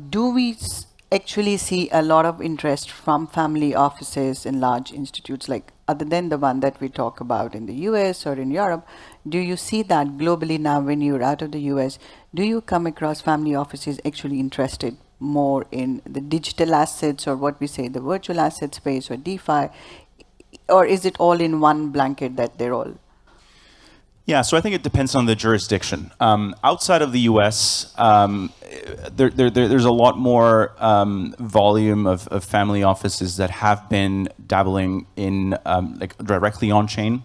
Do we actually see a lot of interest from family offices in large institutes, like other than the one that we talk about in the US or in Europe? Do you see that globally now when you're out of the US? Do you come across family offices actually interested more in the digital assets, or what we say the virtual asset space, or DeFi? Or is it all in one blanket that they're all? Yeah, so I think it depends on the jurisdiction. Outside of the U.S., there's a lot more volume of family offices that have been dabbling in like directly on chain.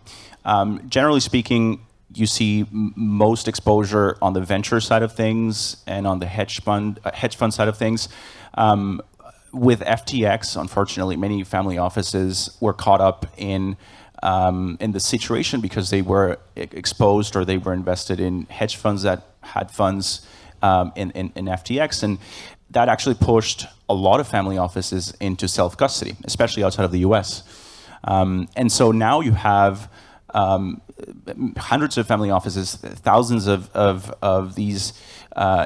Generally speaking, you see most exposure on the venture side of things and on the hedge fund side of things. With FTX, unfortunately, many family offices were caught up in the situation because they were exposed or they were invested in hedge funds that had funds in FTX. And that actually pushed a lot of family offices into self-custody, especially outside of the US. And so now you have hundreds of family offices, thousands of these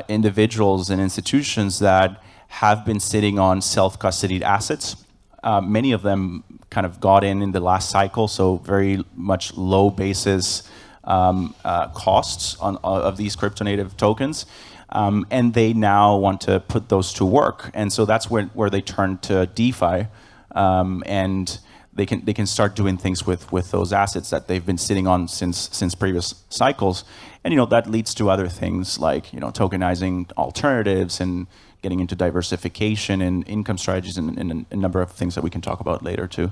individuals and institutions that have been sitting on self-custodied assets. Many of them kind of got in the last cycle, so very much low basis costs of these crypto native tokens. And they now want to put those to work. And so that's where they turn to DeFi, and they can start doing things with those assets that they've been sitting on since previous cycles. And that leads to other things like tokenizing alternatives and getting into diversification and income strategies and a number of things that we can talk about later too.